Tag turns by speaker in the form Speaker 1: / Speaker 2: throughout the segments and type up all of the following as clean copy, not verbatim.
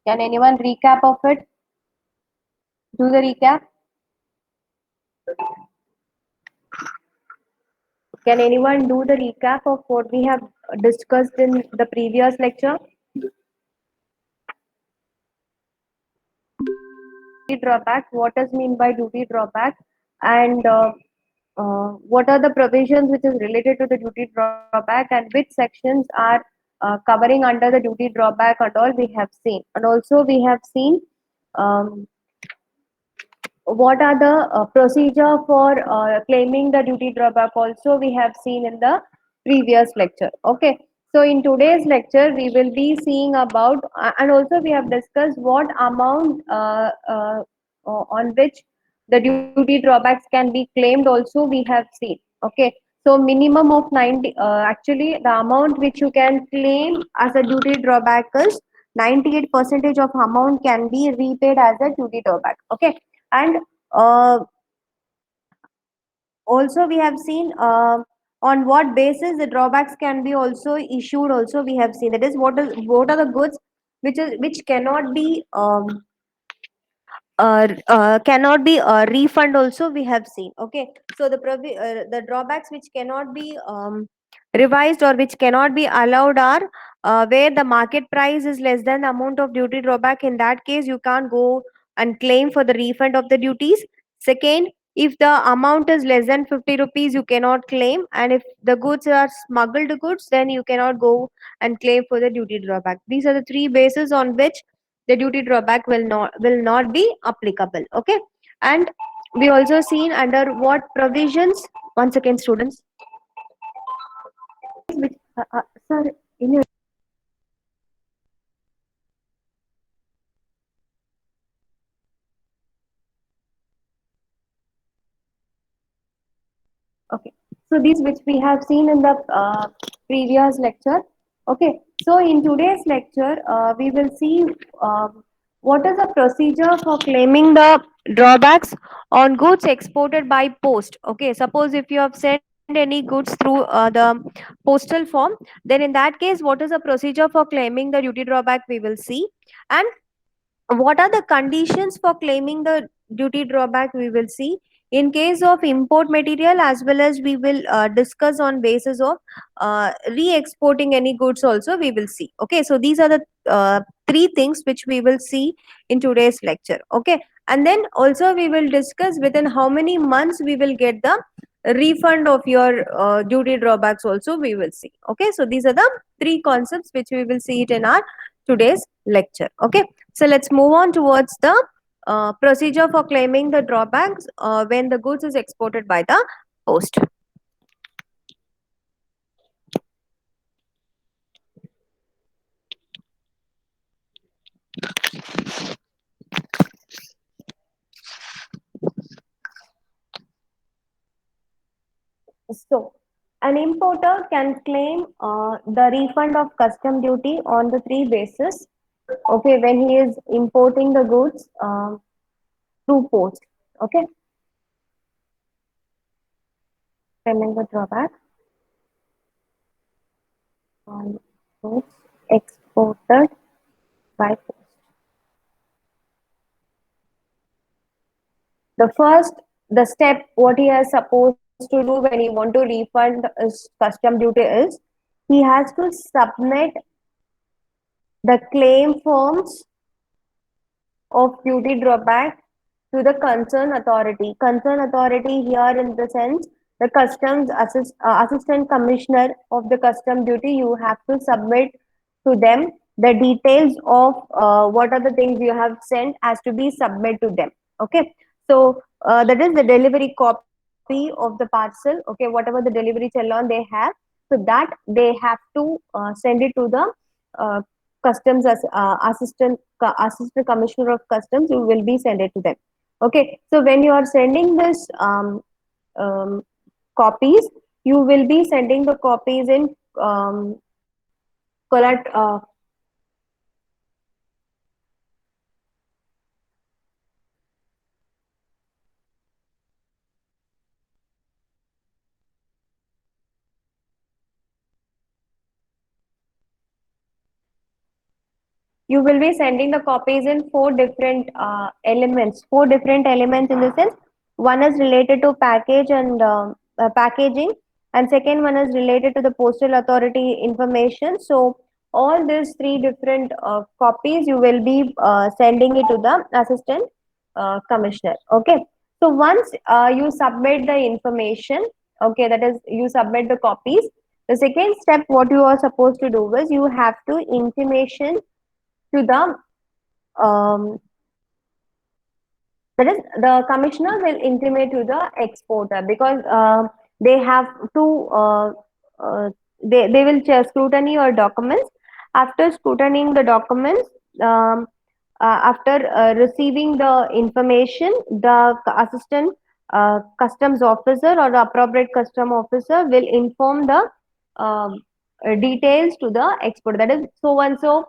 Speaker 1: Can anyone recap of it? Do the recap. Can anyone do the recap of what we have discussed in the previous lecture? Duty drawback. What does mean by duty drawback? And what are the provisions which is related to the duty drawback, and which sections are covering under the duty drawback and all we have seen. And also we have seen um, what are the procedure for claiming the duty drawback also we have seen in the previous lecture. Okay, so in today's lecture we will be seeing about and also we have discussed what amount on which the duty drawbacks can be claimed also we have seen. Okay, so minimum of 90, actually the amount which you can claim as a duty drawback is 98 percentage of amount can be repaid as a duty drawback. Okay, and uh, also we have seen on what basis the drawbacks can be also issued also we have seen, that is what are the goods which cannot be cannot be refund also we have seen. Okay, so the drawbacks which cannot be revised or which cannot be allowed are where the market price is less than the amount of duty drawback. In that case you can't go and claim for the refund of the duties. Second, if the amount is less than 50 rupees you cannot claim, and if the goods are smuggled goods then you cannot go and claim for the duty drawback. These are the three bases on which the duty drawback will not be applicable. Okay, and we also seen under what provisions. Once again students, which sir, in your, okay, so these which we have seen in the previous lecture. Okay, so in today's lecture we will see what is the procedure for claiming the drawbacks on goods exported by post. Okay, suppose if you have sent any goods through the postal form, then in that case what is the procedure for claiming the duty drawback we will see, and what are the conditions for claiming the duty drawback we will see in case of import material, as well as we will discuss on basis of re-exporting any goods also we will see. Okay, so these are the three things which we will see in today's lecture. Okay, and then also we will discuss within how many months we will get the refund of your duty drawbacks also we will see. Okay, so these are the three concepts which we will see it in our today's lecture. Okay, so let's move on towards the procedure for claiming the drawbacks when the goods is exported by the post. So, an importer can claim the refund of custom duty on the three bases. Okay, when he is importing the goods through post. Okay, claiming the drawback on goods exported by post. The first, the step what he is supposed to do when he want to refund his custom duty is he has to submit the claim forms of duty drawback to the concerned authority. Concerned authority here in the sense the assistant commissioner of the custom duty. You have to submit to them the details of what are the things you have sent has to be submit to them. Okay, so that is the delivery copy of the parcel. Okay, whatever the delivery challan they have, so that they have to send it to the uh, customs assistant commissioner of customs, you will be send it to them. Okay, so when you are sending this um, copies, you will be sending the copies in collect You will be sending the copies in four different elements. Four different elements in the sense, one is related to package and packaging, and second one is related to the postal authority information. So all these three different copies you will be sending it to the assistant commissioner. Okay. So once you submit the information, okay, that is you submit the copies. The second step, what you are supposed to do is you have to intimation to the that is the commissioner will intimate to the exporter because they have to uh, they will scrutiny your documents. After scrutinizing the documents, after receiving the information, the assistant customs officer or the appropriate custom officer will inform the details to the exporter. That is so and so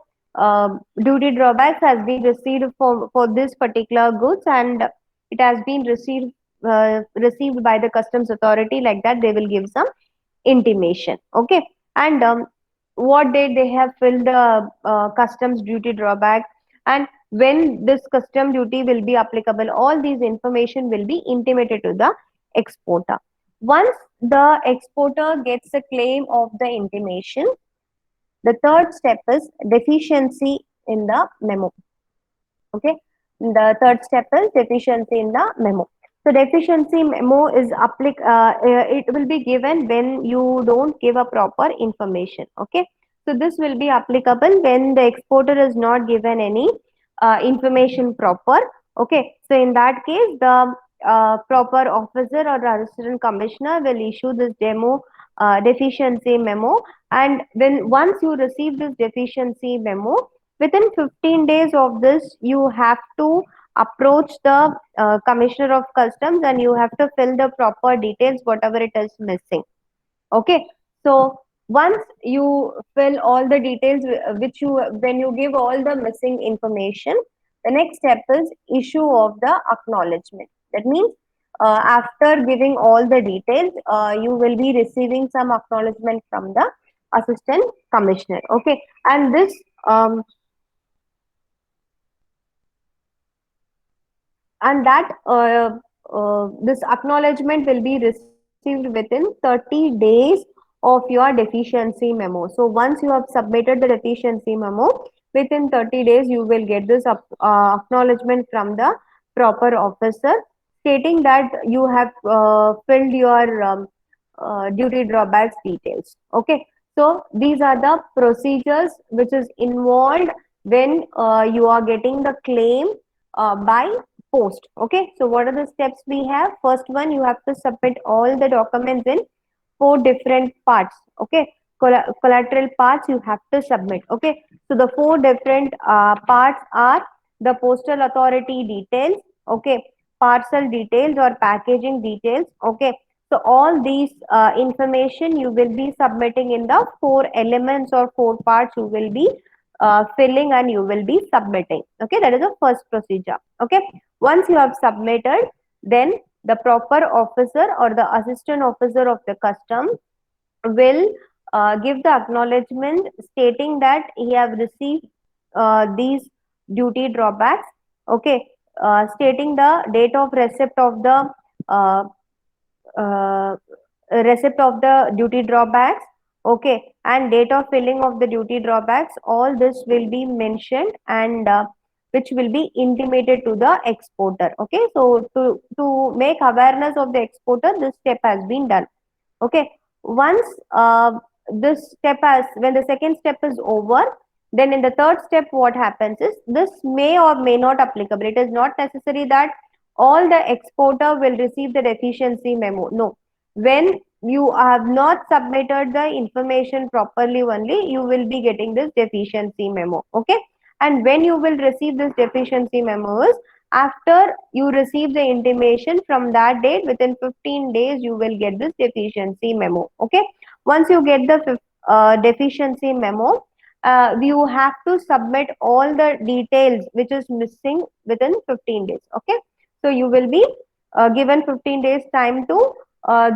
Speaker 1: duty drawbacks has been received for this particular goods, and it has been received by the customs authority. Like that, they will give some intimation. Okay. And what date they have filled the customs duty drawback, and when this custom duty will be applicable, all these information will be intimated to the exporter. Once the exporter gets a claim of the intimation, the third step is deficiency in the memo. Okay. The third step is deficiency in the memo. So deficiency memo is it will be given when you don't give a proper information. Okay. So this will be applicable when the exporter is not given any information proper. Okay. So in that case, the proper officer or the assistant commissioner will issue this deficiency memo. And when once you receive this deficiency memo, within 15 days of this, you have to approach the commissioner of customs and you have to fill the proper details, whatever it is missing. Okay. So once you fill all the details which you when you give all the missing information, the next step is issue of the acknowledgement. That means after giving all the details, you will be receiving some acknowledgement from the assistant commissioner. Okay. And um, this acknowledgement will be received within 30 days of your deficiency memo. So once you have submitted the deficiency memo, within 30 days you will get this acknowledgement from the proper officer stating that you have filled your duty drawbacks details. Okay. So these are the procedures which is involved when you are getting the claim by post. Okay. So what are the steps we have? First one, you have to submit all the documents in four different parts. Okay. Collateral parts you have to submit. Okay. So the four different parts are the postal authority details. Okay. Parcel details or packaging details. Okay. So all these information you will be submitting in the four elements or four parts you will be filling and you will be submitting. Okay. That is the first procedure. Okay. Once you have submitted, then the proper officer or the assistant officer of the custom will give the acknowledgement stating that he have received these duty drawbacks. Okay. Stating the date of receipt of the uh, uh, receipt of the duty drawbacks. Okay. And date of filling of the duty drawbacks, all this will be mentioned, and which will be intimated to the exporter. Okay. So to make awareness of the exporter, this step has been done. Okay. Once this step has, when the second step is over, then in the third step, what happens is this may or may not applicable. It is not necessary that all the exporter will receive the deficiency memo. No. When you have not submitted the information properly only, you will be getting this deficiency memo. Okay. And when you will receive this deficiency memos, after you receive the intimation from that date, within 15 days, you will get this deficiency memo. Okay. Once you get the deficiency memo, you have to submit all the details which is missing within 15 days. Okay. So you will be given 15 days time to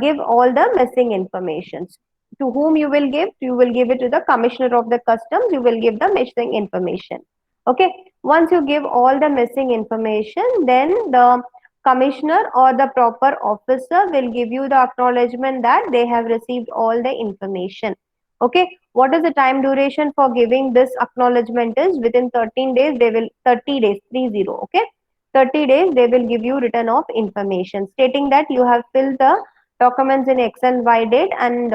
Speaker 1: give all the missing informations. To whom you will give? You will give it to the commissioner of the customs. You will give the missing information. Okay, once you give all the missing information, then the commissioner or the proper officer will give you the acknowledgement that they have received all the information. Okay, what is the time duration for giving this acknowledgement is within 13 days, they will 30 days, 30, okay, 30 days they will give you return of information stating that you have filled the documents in X and Y date, and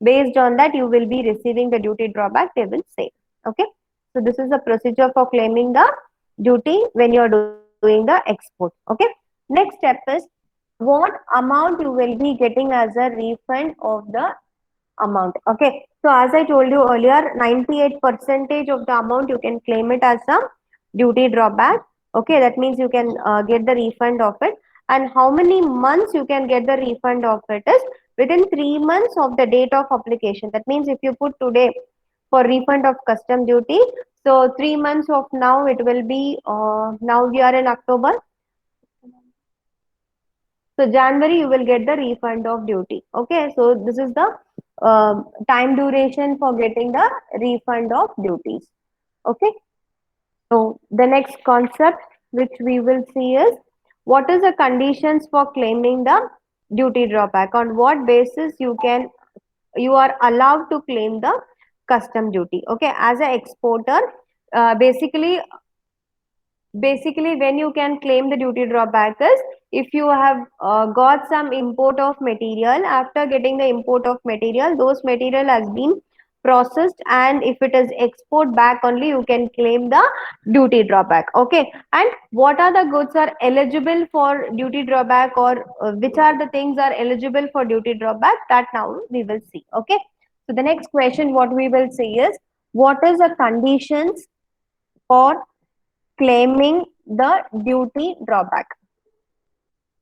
Speaker 1: based on that you will be receiving the duty drawback, they will say. Okay, so this is the procedure for claiming the duty when you are doing the export. Okay, next step is what amount you will be getting as a refund of the amount. Okay, so as I told you earlier, 98 percentage of the amount you can claim it as a duty drawback. Okay, that means you can get the refund of it. And how many months you can get the refund of it is within 3 months of the date of application. That means if you put today for refund of custom duty, so 3 months of now it will be, now we are in October, so January you will get the refund of duty. Okay, so this is the time duration for getting the refund of duties. Okay, so the next concept which we will see is what is the conditions for claiming the duty drawback. On what basis you are allowed to claim the custom duty. Okay, as an exporter, basically when you can claim the duty drawback is if you have got some import of material. After getting the import of material, those material has been processed, and if it is export back only, you can claim the duty drawback. Okay, and what are the goods are eligible for duty drawback, or which are the things are eligible for duty drawback, that now we will see. Okay, so the next question what we will see is what is the conditions for claiming the duty drawback.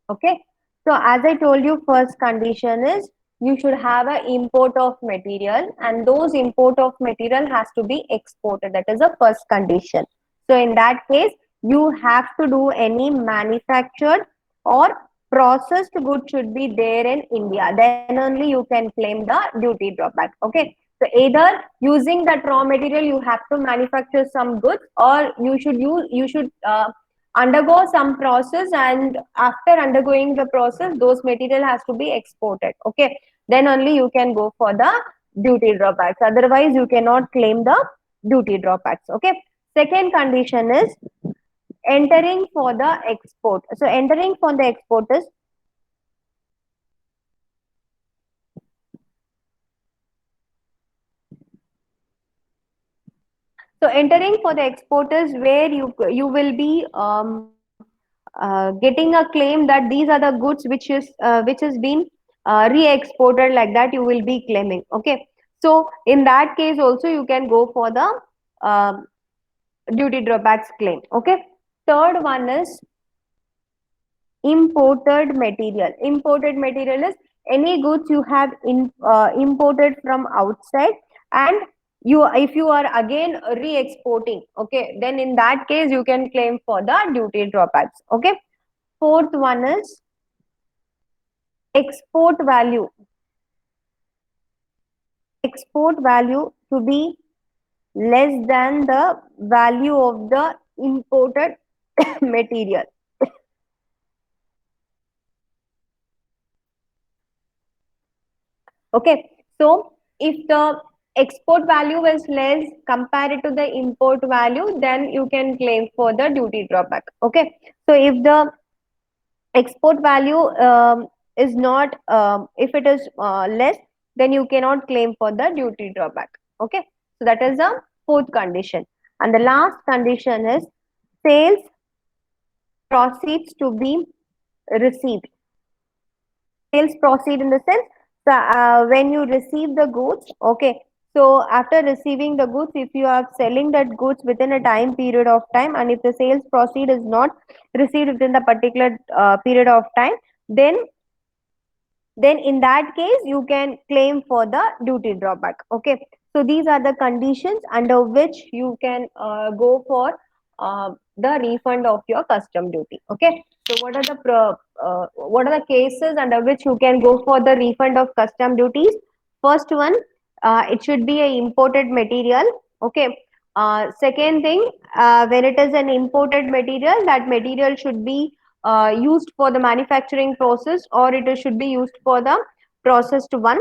Speaker 1: Okay, so as I told you, first condition is you should have an import of material, and those import of material has to be exported. That is the first condition. So in that case, you have to do any manufactured or processed good should be there in India. Then only you can claim the duty drawback. Okay, so either using that raw material you have to manufacture some goods, or you should undergo some process, and after undergoing the process those material has to be exported. Okay, then only you can go for the duty drawbacks, otherwise you cannot claim the duty drawbacks. Okay, second condition is entering for the export. So entering for the export is entering for the export is where you will be getting a claim that these are the goods which has been re-exported, like that you will be claiming. Okay, so in that case also you can go for the um duty drawbacks claim. Okay, third one is imported material. Imported material is any goods you have imported from outside, and you if you are again re-exporting, okay, then in that case you can claim for the duty drawbacks. Okay, fourth one is export value. Export value to be less than the value of the imported material. Okay, so if the export value is less compared to the import value, then you can claim for the duty drawback. Okay, so if the export value is not, if it is less, then you cannot claim for the duty drawback. Okay, so that is the fourth condition. And the last condition is sales proceeds to be received. Sales proceed in the sense, when you receive the goods. Okay, so after receiving the goods, if you are selling that goods within a time period of time, and if the sales proceed is not received within the particular period of time, then in that case you can claim for the duty drawback. Okay, so these are the conditions under which you can go for the refund of your custom duty. Okay, so what are the cases under which you can go for the refund of custom duties? First one, it should be a imported material. Okay, Second thing, when it is an imported material, that material should be used for the manufacturing process, or should be used for the processed one.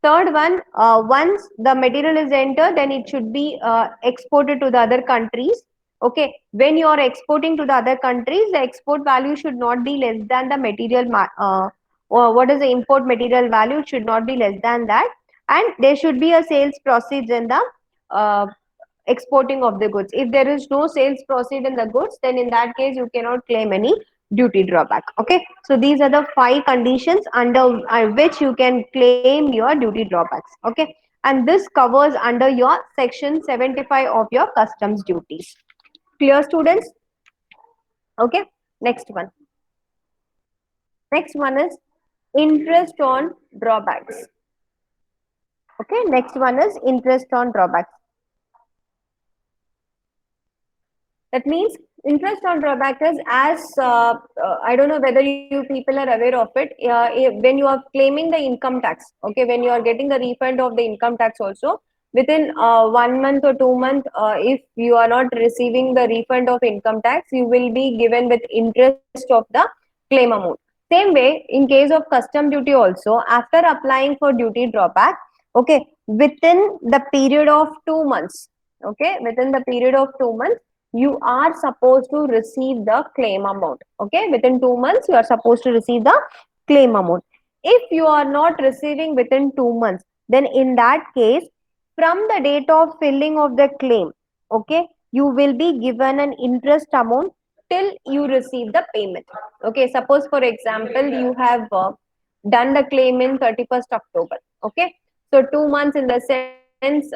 Speaker 1: Third one, once the material is entered, then it should be exported to the other countries. Okay, when you are exporting to the other countries, the export value should not be less than the or what is the import material value, it should not be less than that. And there should be a sales proceeds in the uh, exporting of the goods. If there is no sales proceed in the goods, then in that case you cannot claim any duty drawback. Okay, so these are the five conditions under which you can claim your duty drawbacks. Okay, and this covers under your section 75 of your customs duties. Clear, students? Okay, next one. Next one is interest on drawbacks. Okay, next one is interest on drawbacks. That means interest on drawback is I don't know whether you people are aware of it. When you are claiming the income tax, okay, when you are getting the refund of the income tax also, within 1 month or 2 months, if you are not receiving the refund of income tax, you will be given with interest of the claim amount. Same way, in case of custom duty also, after applying for duty drawback, okay, within the period of 2 months, okay, within the period of 2 months, you are supposed to receive the claim amount. Okay, within 2 months you are supposed to receive the claim amount. If you are not receiving within 2 months, then in that case, from the date of filling of the claim, okay, you will be given an interest amount till you receive the payment. Okay, suppose for example you have done the claim in 31st October. Okay, so 2 months in the sense,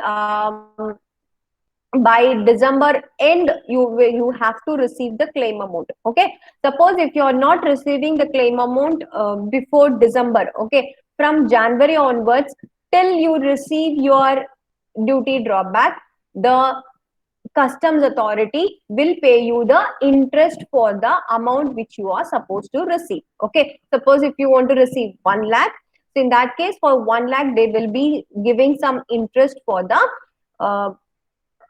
Speaker 1: by December end, you have to receive the claim amount. Okay, suppose if you are not receiving the claim amount before December, okay, from January onwards till you receive your duty drawback, the customs authority will pay you the interest for the amount which you are supposed to receive. Okay, suppose if you want to receive 1 lakh, so in that case for 1 lakh they will be giving some interest for the uh,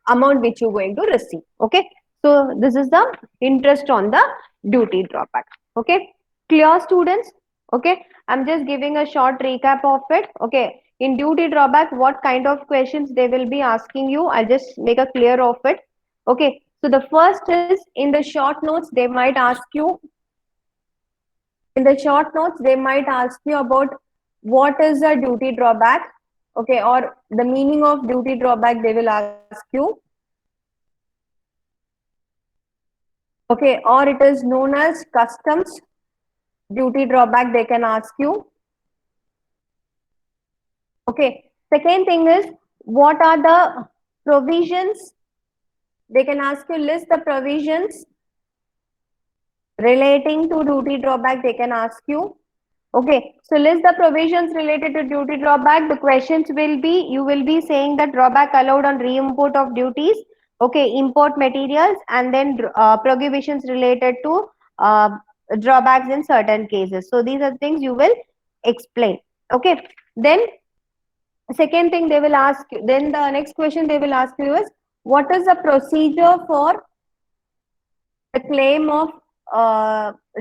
Speaker 1: amount which you're going to receive. Okay, so this is the interest on the duty drawback. Okay, clear, students? Okay, I'm just giving a short recap of it. Okay, in duty drawback, what kind of questions they will be asking you, I'll just make a clear of it. Okay, so the first is, in the short notes they might ask you, about what is a duty drawback. Okay, or the meaning of duty drawback they will ask you. Okay, or it is known as customs duty drawback, they can ask you. Okay, second thing is, what are the provisions? They can ask you, list the provisions relating to duty drawback, they can ask you. Okay, so list the provisions related to duty drawback. The questions will be, you will be saying that drawback allowed on re-import of duties, okay, import materials, and then prohibitions related to uh, drawbacks in certain cases. So these are things you will explain. Okay, then second thing they will ask you, then the next question they will ask you is, what is the procedure for the claim of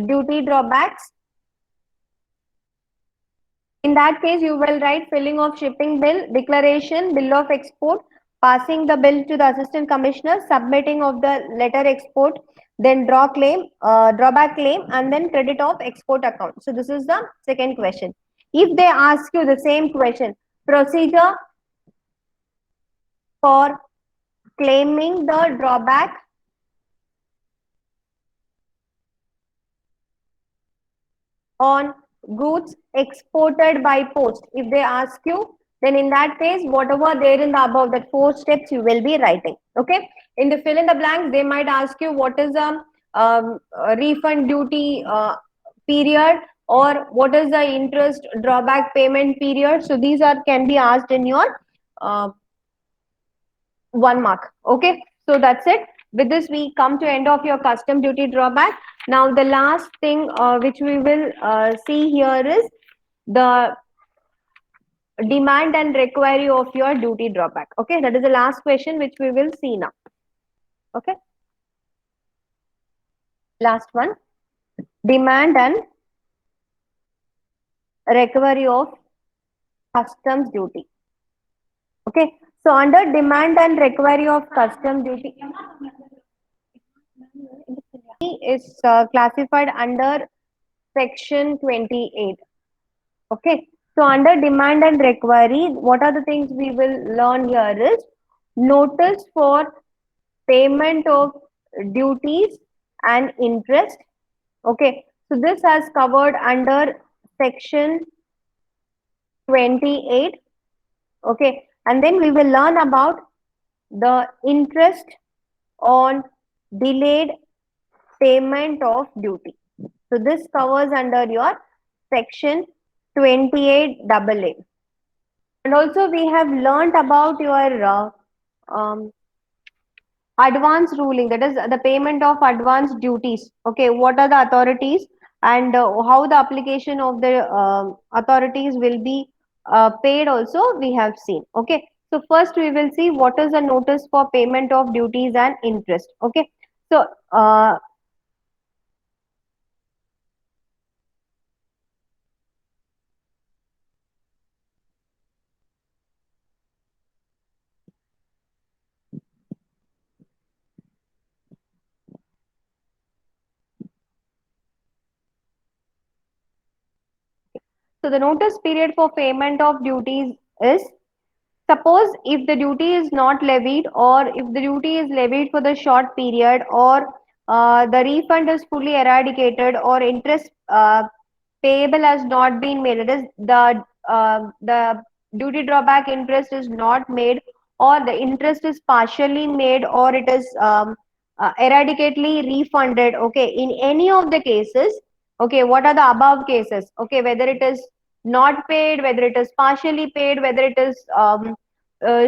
Speaker 1: duty drawbacks? In that case, you will write filling of shipping bill, declaration, bill of export, passing the bill to the assistant commissioner, submitting of the letter export, then drawback claim, and then credit of export account. So this is the second question. If they ask you the same question, procedure for claiming the drawback on goods exported by post. If they ask you, then in that case, whatever there in the above, that 4 steps you will be writing. Okay. In the fill in the blanks, they might ask you what is the refund duty period, or what is the interest drawback payment period. So these are can be asked in your 1 mark. Okay, so that's it. With this, we come to end of your custom duty drawback. Now, the last thing which we will see here is the demand and require of your duty drawback. Okay, that is the last question which we will see now. Okay. Last one, demand and recovery of customs duty. Okay. So under demand and recovery of customs duty is classified under section 28. Okay. So under demand and recovery, what are the things we will learn here is notice for payment of duties and interest. Okay. So this has covered under section 28. Okay. And then we will learn about the interest on delayed payment of duty. So this covers under your section 28 AA. And also we have learnt about your um, advance ruling, that is the payment of advance duties. Okay, what are the authorities and how the application of the authorities will be paid also we have seen. Okay, so first we will see what is the notice for payment of duties and interest. Okay, so so the notice period for payment of duties is, suppose if the duty is not levied, or if the duty is levied for the short period, or the refund is fully eradicated, or interest payable has not been made. It is the duty drawback interest is not made, or the interest is partially made, or it is eradicately refunded. Okay, in any of the cases, okay, what are the above cases? Okay, whether it is not paid, whether it is partially paid, whether it is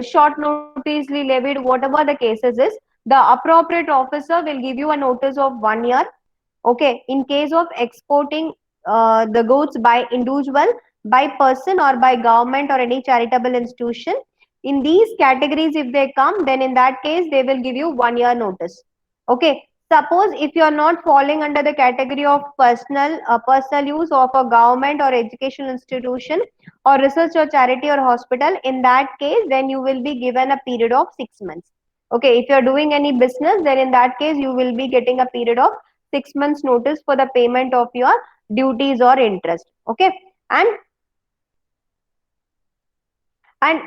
Speaker 1: short noticely levied, whatever the cases is, the appropriate officer will give you a notice of 1 year. Okay, in case of exporting the goods by individual, by person, or by government or any charitable institution, in these categories if they come, then in that case they will give you 1 year notice. Okay, suppose if you are not falling under the category of personal use of a government or educational institution or research or charity or hospital, in that case then you will be given a period of 6 months. Okay, if you are doing any business, then in that case you will be getting a period of 6 months notice for the payment of your duties or interest. Okay, and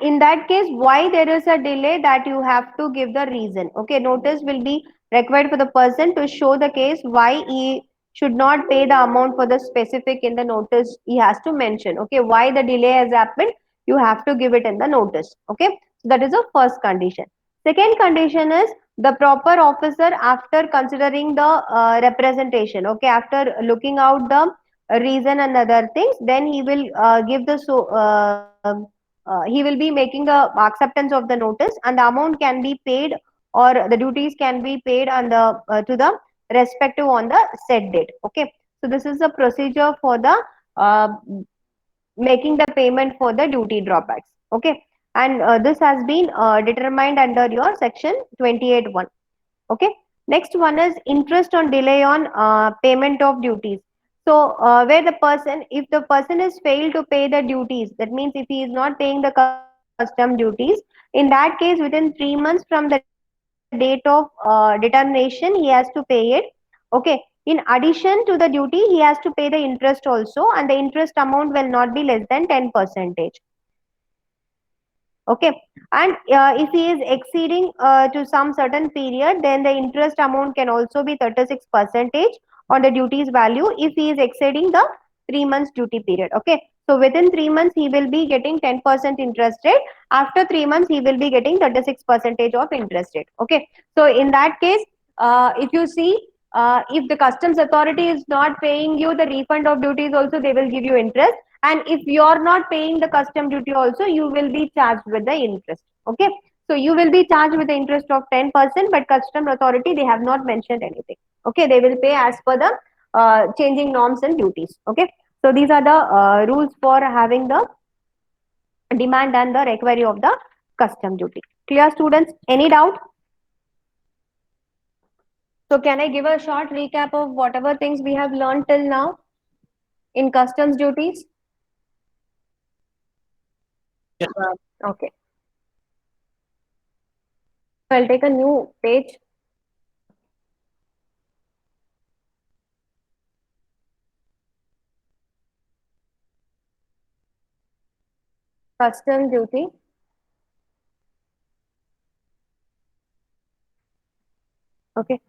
Speaker 1: in that case, why there is a delay, that you have to give the reason. Okay, notice will be required for the person to show the case why he should not pay the amount for the specific in the notice. He has to mention, okay, why the delay has happened. You have to give it in the notice. Okay, so that is the first condition. Second condition is the proper officer, after considering the representation. Okay, after looking out the reason and other things, then he will give the he will be making the acceptance of the notice, and the amount can be paid, or the duties can be paid on the to the respective on the set date. Okay, so this is the procedure for the uh, making the payment for the duty drawbacks. Okay, and this has been determined under your section 28(1). Okay, next one is interest on delay on payment of duties. So where the person, if the person is failed to pay the duties, that means if he is not paying the custom duties, in that case within 3 months from the date of determination he has to pay it. Okay, in addition to the duty he has to pay the interest also, and the interest amount will not be less than 10 percentage. Okay, and if he is exceeding to some certain period, then the interest amount can also be 36 percentage on the duties value if he is exceeding the 3 months duty period. Okay, so within 3 months he will be getting 10% interest rate. After 3 months he will be getting 36 percentage of interest rate. Okay, so in that case, if you see, if the customs authority is not paying you the refund of duties also, they will give you interest, and if you are not paying the custom duty also, you will be charged with the interest. Okay, so you will be charged with the interest of 10%, but custom authority they have not mentioned anything. Okay, they will pay as per the changing norms and duties. Okay, so these are the rules for having the demand and the recovery of the custom duty. Clear, students? Any doubt? So can I give a short recap of whatever things we have learned till now in customs duties? Okay. I'll take a new page. Custom duty. Okay.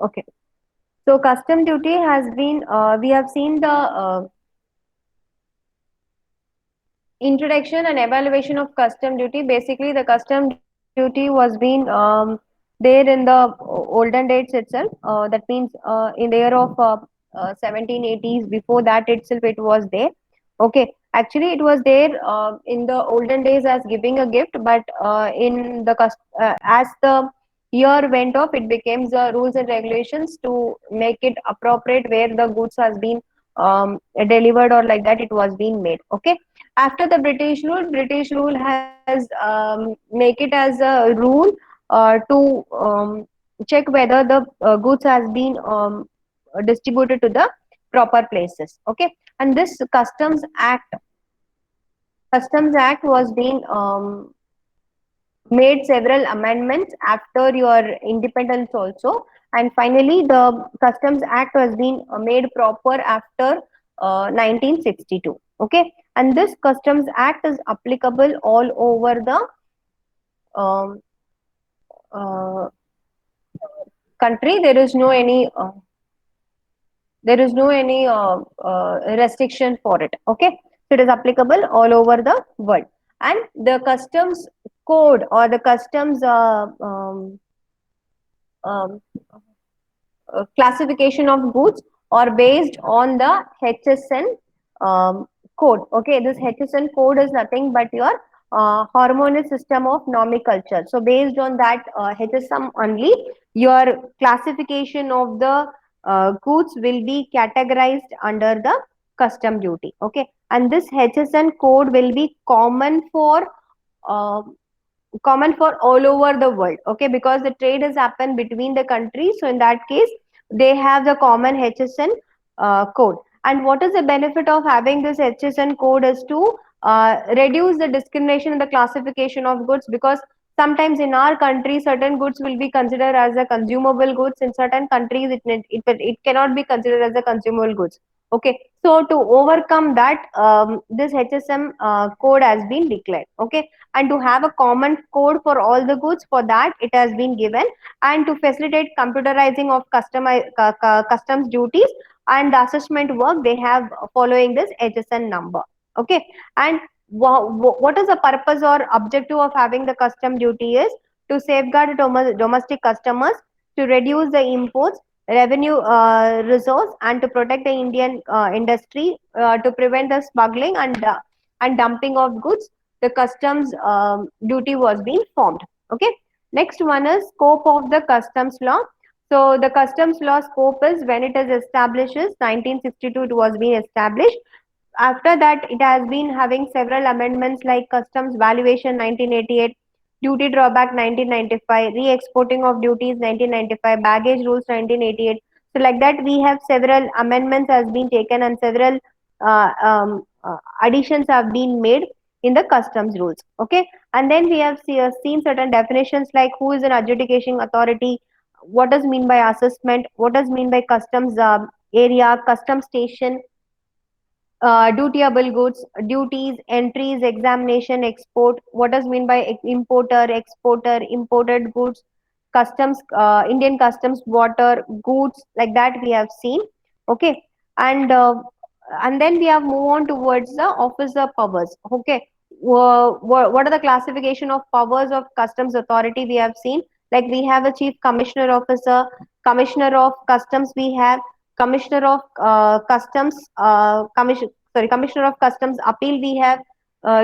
Speaker 1: Okay. So custom duty has been, we have seen the introduction and evaluation of custom duty. Basically, the custom duty was being there in the olden dates itself. That means in the year of 1780s. Before that itself, it was there. Okay, actually, it was there in the olden days as giving a gift, but as the year went off, it became the rules and regulations to make it appropriate where the goods has been delivered or like that it was being made. Okay, after the British rule has make it as a rule to check whether the goods has been distributed to the proper places. Okay, and this Customs Act was being made several amendments after your independence also, and finally the Customs Act was being made proper after 1962. Okay, and this Customs Act is applicable all over the um, uh, country. There is no any restriction for it. Okay, so it is applicable all over the world, and the customs code or the customs um, classification of goods are based on the HSN code. Okay, this HSN code is nothing but your hormonal system of nomenclature. So based on that HSM only, your classification of the goods will be categorized under the custom duty. Okay, and this HSN code will be uh, common for all over the world. Okay, because the trade has happened between the countries, so in that case they have the common HSN code. And what is the benefit of having this HSN code is to reduce the discrimination in the classification of goods, because sometimes in our country certain goods will be considered as a consumable goods, in certain countries it cannot be considered as a consumable goods. Okay, so to overcome that, this HSM code has been declared. Okay, and to have a common code for all the goods, for that it has been given, and to facilitate computerizing of customs duties and the assessment work, they have following this HSN number. Okay, and what is the purpose or objective of having the custom duty is to safeguard domestic customers, to reduce the imports revenue resource, and to protect the Indian industry, to prevent the smuggling and dumping of goods. The customs duty was being formed. Okay, next one is scope of the customs law. So the customs law scope is when it is establishes 1962 it was being established. After that it has been having several amendments like customs valuation 1988, duty drawback 1995, re-exporting of duties 1995, baggage rules 1988. So like that we have several amendments has been taken, and several additions have been made in the customs rules. Okay, and then we have seen certain definitions like who is an adjudication authority, what does mean by assessment, what does mean by customs area, customs station, dutiable goods, duties, entries, examination, export. What does mean by importer, exporter, imported goods, customs, Indian customs, water, goods, like that we have seen. Okay, and and then we have move on towards the officer powers. Okay, what are the classification of powers of customs authority we have seen? Like we have a chief commissioner officer, commissioner of customs, we have commissioner of customs commissioner of customs appeal, we have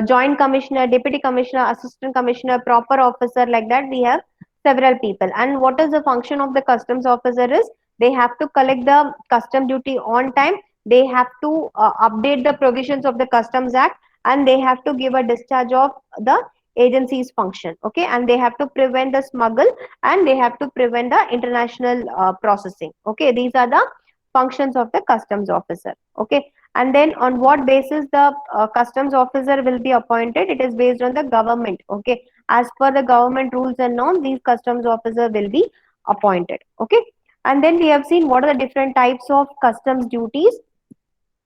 Speaker 1: joint commissioner, deputy commissioner, assistant commissioner, proper officer, like that we have several people. And what is the function of the customs officer is they have to collect the custom duty on time, they have to update the provisions of the Customs Act, and they have to give a discharge of the agency's function. Okay, and they have to prevent the smuggle, and they have to prevent the international processing. Okay, these are the functions of the customs officer. Okay, and then on what basis the customs officer will be appointed? It is based on the government. Okay, as per the government rules and norms, these customs officer will be appointed. Okay, and then we have seen what are the different types of customs duties.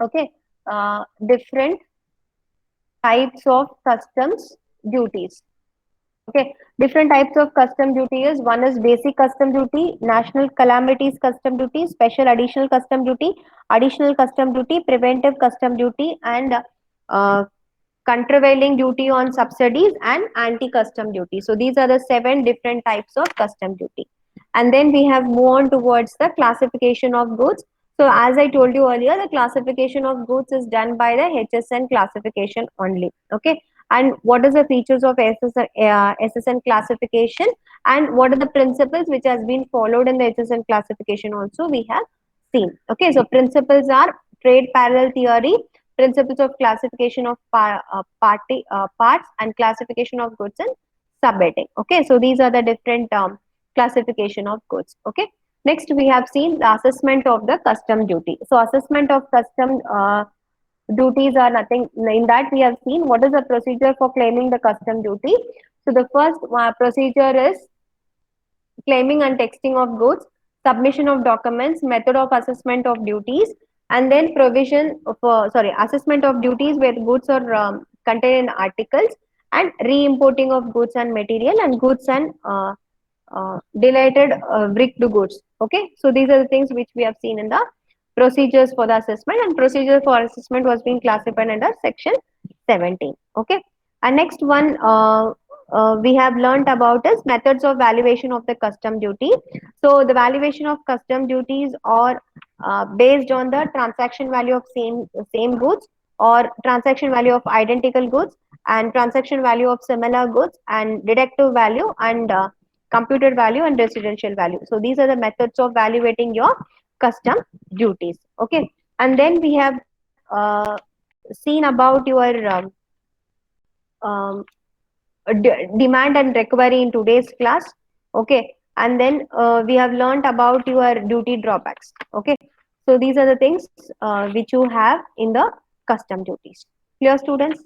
Speaker 1: Okay, different types of customs duties. Okay, different types of custom duty is: one is basic custom duty, national calamities custom duty, special additional custom duty, preventive custom duty, and uh, countervailing duty on subsidies, and anti-custom duty. So these are the seven different types of custom duty. And then we have moved on towards the classification of goods. So as I told you earlier, the classification of goods is done by the HSN classification only. Okay. And what is the features of SSN classification, and what are the principles which has been followed in the HSN classification also we have seen. Okay. So principles are trade parallel theory, principles of classification of parts, and classification of goods and subheading. Okay, so these are the different classification of goods. Okay, next we have seen the assessment of the custom duty. So assessment of custom duties are nothing. In that we have seen what is the procedure for claiming the custom duty. So the first procedure is claiming and texting of goods, submission of documents, method of assessment of duties, and then provision for assessment of duties where goods are contained in articles, and re-importing of goods and material, and goods and delighted brick to goods. Okay, so these are the things which we have seen in the procedures for the assessment, and procedure for assessment was being classified under section 17. Okay, and next one we have learned about is methods of valuation of the custom duty. So the valuation of custom duties are based on the transaction value of same goods, or transaction value of identical goods, and transaction value of similar goods, and deductive value, and computed value, and residential value. So these are the methods of valuating your custom duties. Okay, and then we have seen about your um, demand and recovery in today's class. Okay, and then we have learned about your duty drawbacks. Okay, so these are the things which you have in the custom duties. Clear, students?